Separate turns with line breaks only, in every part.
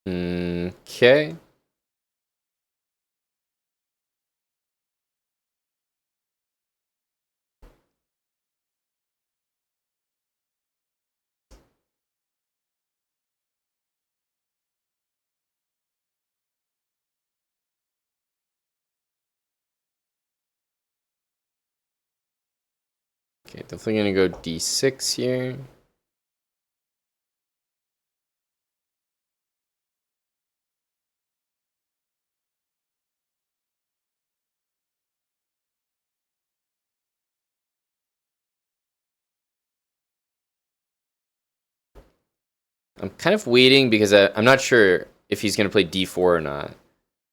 Okay. Okay, definitely gonna go d6 here. I'm kind of waiting because I'm not sure if he's gonna play d4 or not.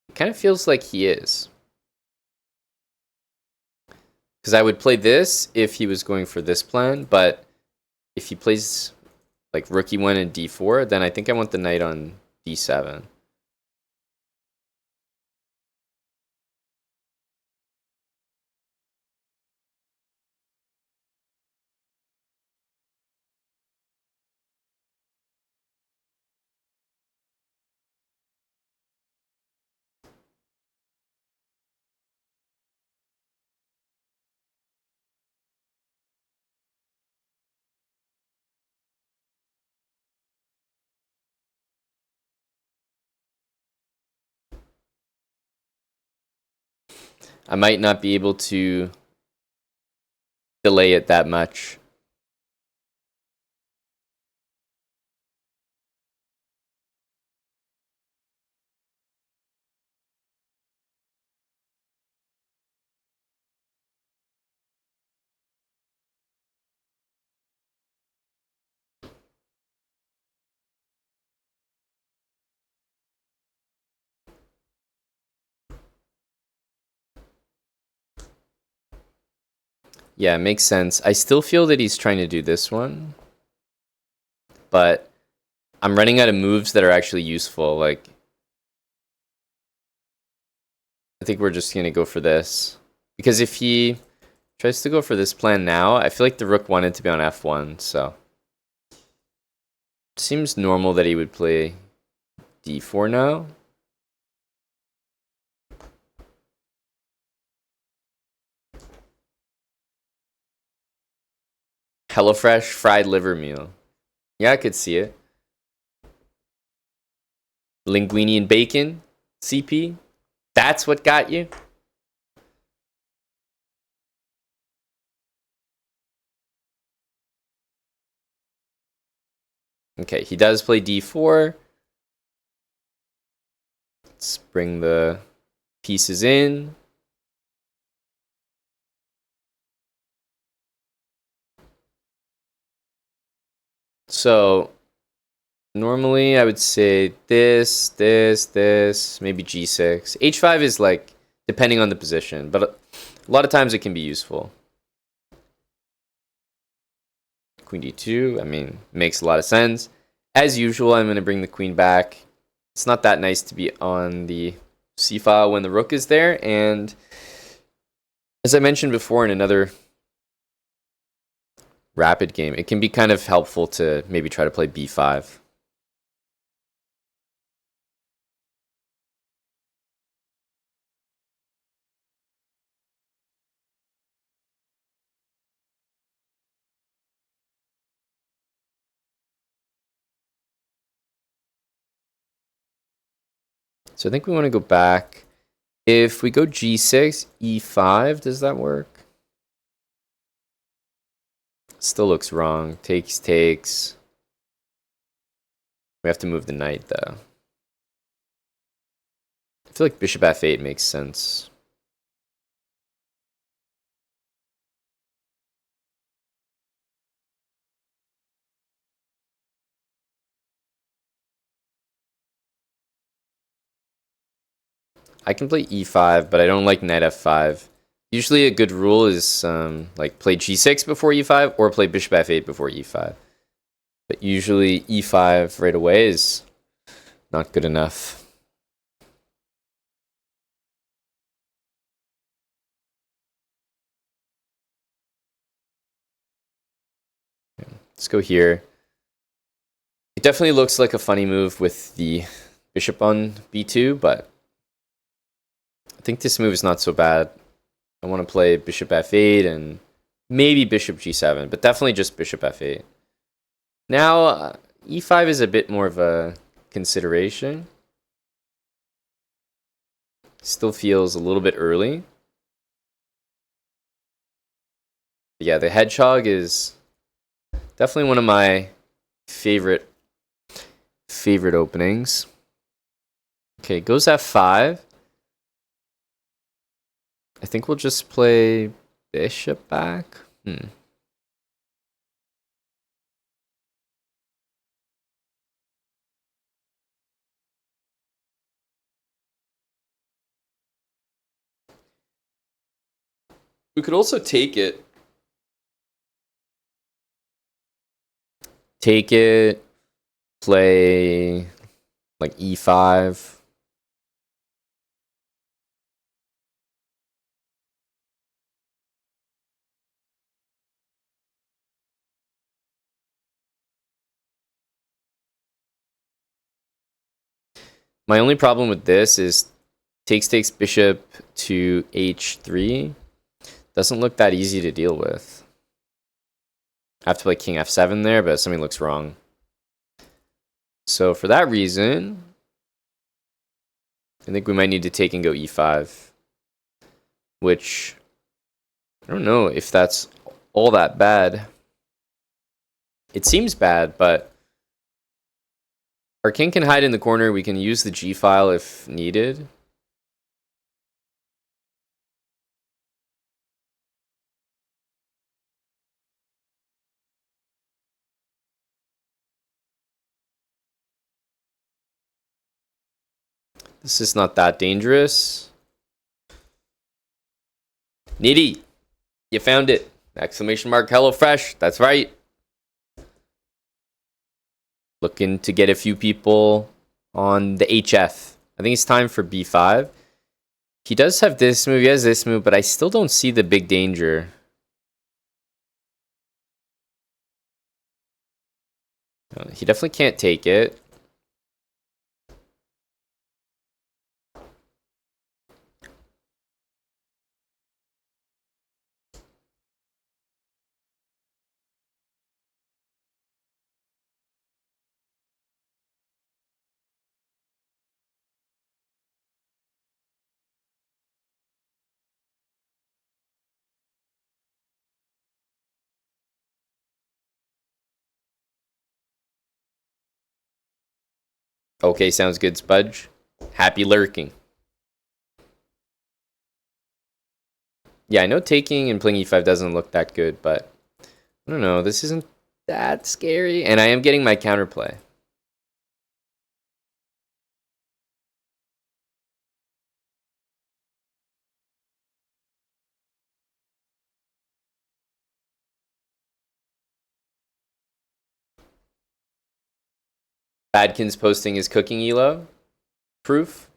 It kind of feels like he is. Because I would play this if he was going for this plan, but if he plays like rook e1 and d4, then I think I want the knight on d7. I might not be able to delay it that much. Yeah, it makes sense. I still feel that he's trying to do this one, but I'm running out of moves that are actually useful. Like, I think we're just gonna go for this. Because if he tries to go for this plan now, I feel like the rook wanted to be on f1, so it seems normal that he would play d4 now. HelloFresh fried liver meal. Yeah, I could see it. Linguine and bacon, CP. That's what got you? Okay, he does play d4. Let's bring the pieces in. So normally I would say this, maybe g6. h5 is like depending on the position, but a lot of times it can be useful. Queen d2, I mean, makes a lot of sense. As usual, I'm going to bring the queen back. It's not that nice to be on the c file when the rook is there, and as I mentioned before in another rapid game, it can be kind of helpful to maybe try to play b5. So I think we want to go back. If we go g6, e5, does that work? Still looks wrong. Takes. We have to move the knight, though. I feel like bishop f8 makes sense. I can play e5, but I don't like knight f5. Usually a good rule is like play g6 before e5 or play bishop f8 before e5. But usually e5 right away is not good enough. Let's go here. It definitely looks like a funny move with the bishop on b2, but I think this move is not so bad. I want to play bishop f8 and maybe bishop g7, but definitely just bishop f8. Now, e5 is a bit more of a consideration. Still feels a little bit early. But yeah, the hedgehog is definitely one of my favorite openings. Okay, goes f5. I think we'll just play bishop back. We could also take it. Take it, play like e5. My only problem with this is takes bishop to h3. Doesn't look that easy to deal with. I have to play king f7 there, but something looks wrong. So for that reason, I think we might need to take and go e5. Which, I don't know if that's all that bad. It seems bad, but our king can hide in the corner. We can use the g file if needed. This is not that dangerous. Nitty, you found it! Exclamation mark HelloFresh, that's right. Looking to get a few people on the HF. I think it's time for b5. He does have this move, he has this move, but I still don't see the big danger. He definitely can't take it. Okay, sounds good, Spudge. Happy lurking. Yeah, I know taking and playing e5 doesn't look that good, but I don't know. This isn't that scary. And I am getting my counterplay. Badkin's posting his cooking elo proof.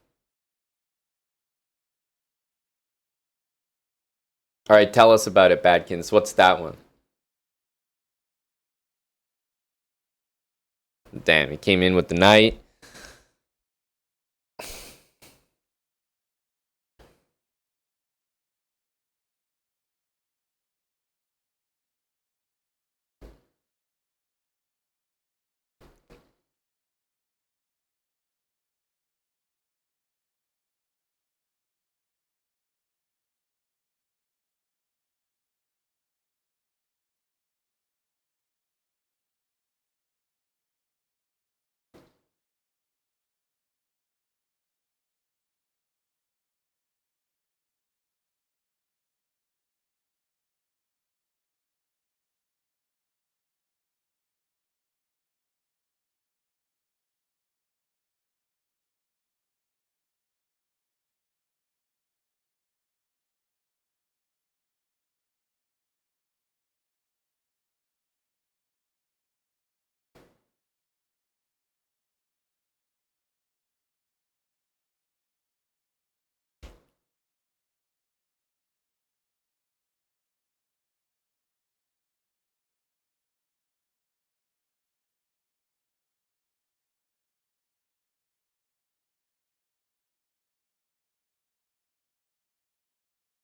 All right, tell us about it, Badkins. What's that one? Damn, he came in with the knight.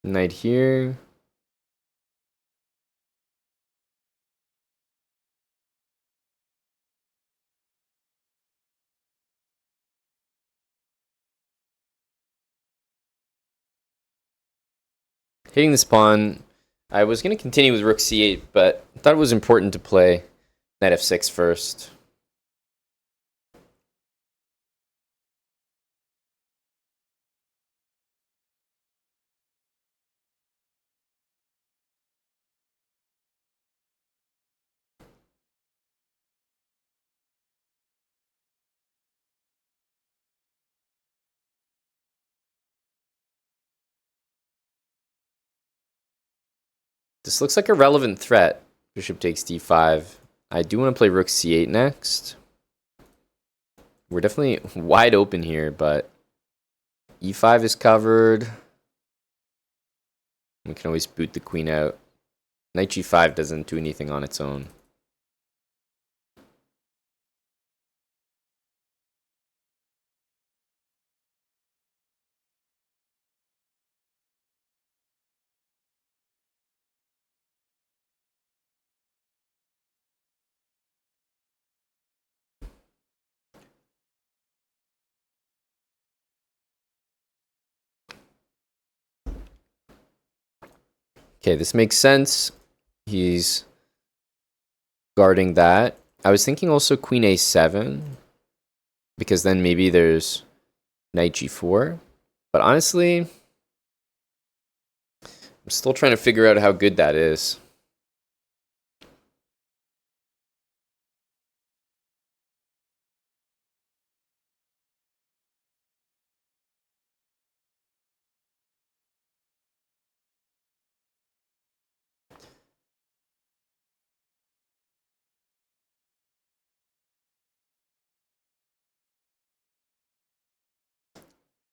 Knight here. Hitting this pawn, I was going to continue with rook c8, but I thought it was important to play knight f6 first. This looks like a relevant threat. Bishop takes d5. I do want to play rook c8 next. We're definitely wide open here, but e5 is covered. We can always boot the queen out. Knight g5 doesn't do anything on its own. Okay, this makes sense. He's guarding that. I was thinking also queen a7, because then maybe there's knight g4. But honestly, I'm still trying to figure out how good that is.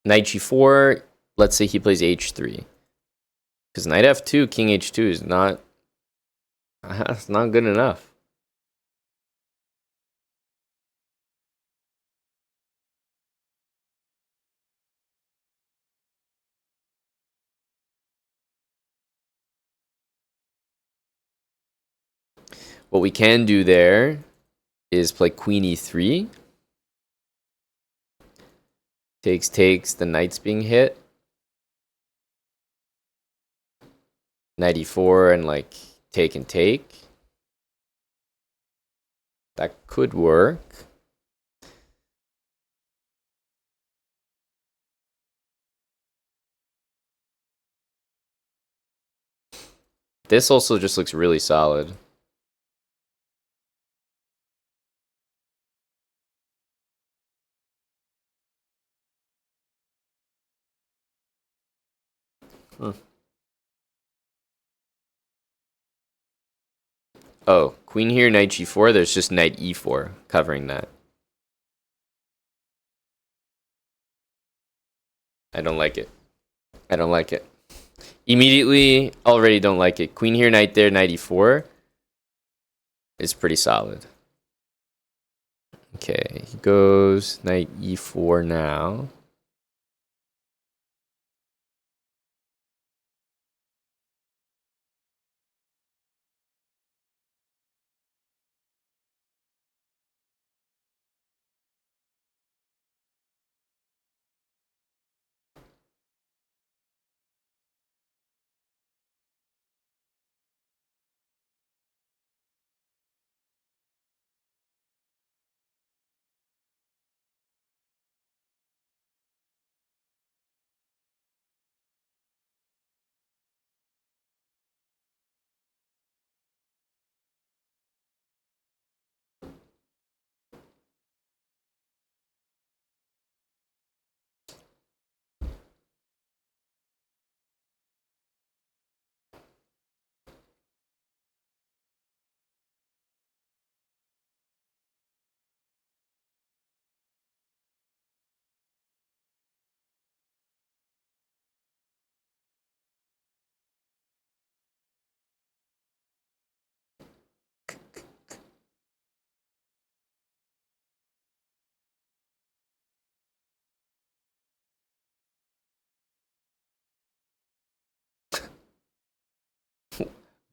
Knight g4, let's say he plays h3. Because knight f2, king h2 is not, it's not good enough. What we can do there is play queen e3. Takes, the knight's being hit. Knight e4 and like take and take. That could work. This also just looks really solid. Oh, queen here, knight g4. There's just knight e4 covering that. I don't like it. I don't like it. Immediately, already don't like it. Queen here, knight there, knight e4 is pretty solid. Okay, he goes knight e4 now.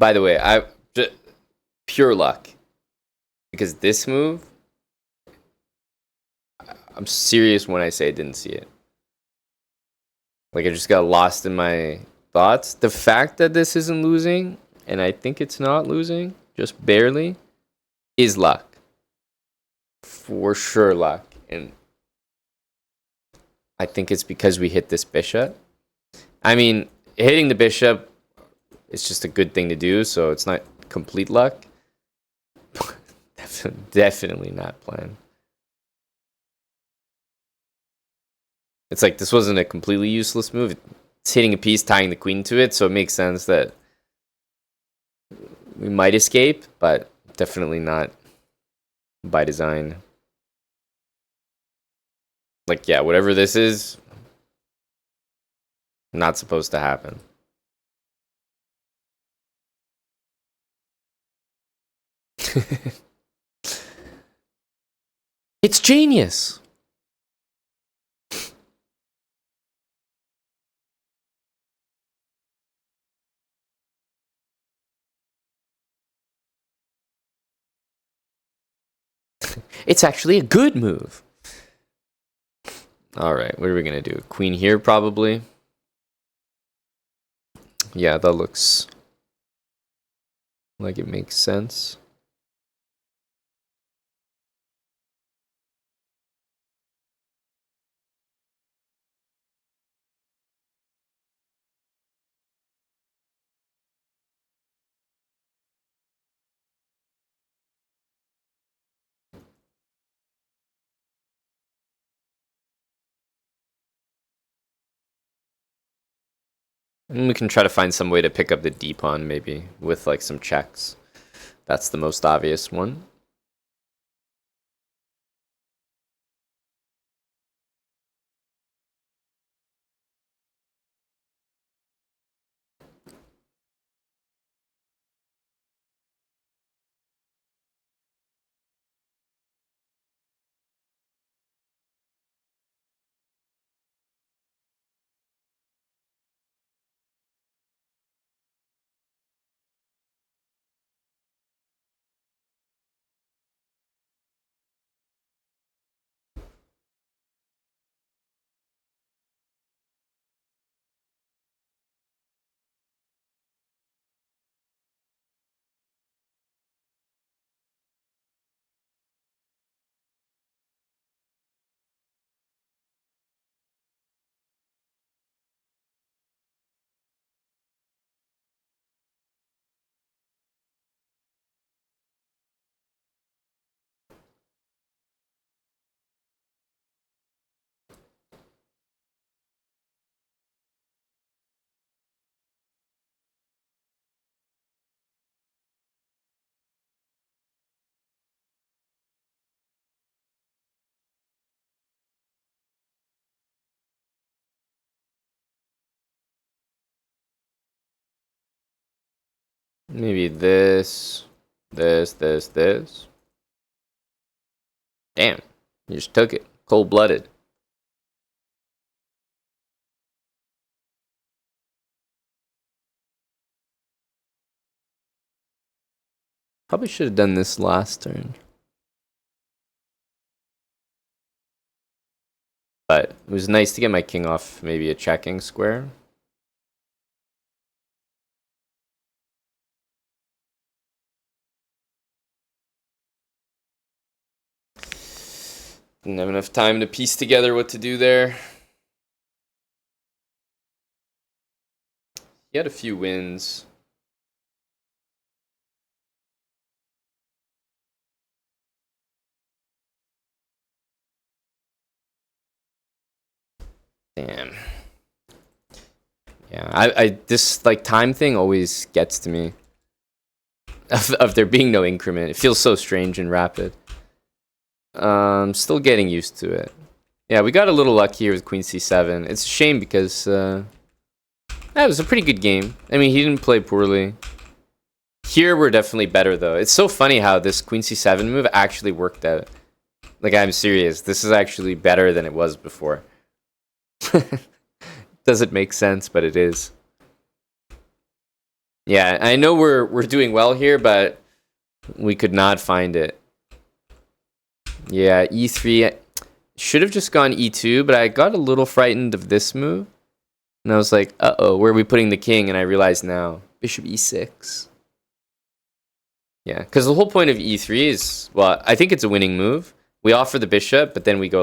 By the way, pure luck. Because this move, I'm serious when I say I didn't see it. Like, I just got lost in my thoughts. The fact that this isn't losing, and I think it's not losing, just barely, is luck. For sure luck. And I think it's because we hit this bishop. I mean, hitting the bishop is just a good thing to do, so it's not complete luck. Definitely not planned. It's like this wasn't a completely useless move. It's hitting a piece, tying the queen to it, so it makes sense that we might escape, but definitely not by design. Like, yeah, whatever this is, not supposed to happen. It's genius. It's actually a good move. All right, what are we gonna do? Queen here, probably. Yeah, that looks like it makes sense. And we can try to find some way to pick up the d pawn, maybe, with like some checks. That's the most obvious one. Maybe this. Damn, you just took it. Cold-blooded. Probably should have done this last turn. But it was nice to get my king off maybe a checking square. Didn't have enough time to piece together what to do there. He had a few wins. Damn. Yeah, I this like time thing always gets to me. Of there being no increment. It feels so strange and rapid. Still getting used to it. Yeah, we got a little lucky here with Queen C7. It's a shame because that was a pretty good game. I mean, he didn't play poorly. Here we're definitely better though. It's so funny how this Queen C7 move actually worked out. Like, I'm serious. This is actually better than it was before. Doesn't make sense, but it is. Yeah, I know we're doing well here, but we could not find it. Yeah, e3. Should have just gone e2, but I got a little frightened of this move. And I was like, uh-oh, where are we putting the king? And I realized now, bishop e6. Yeah, because the whole point of e3 is, well, I think it's a winning move. We offer the bishop, but then we go like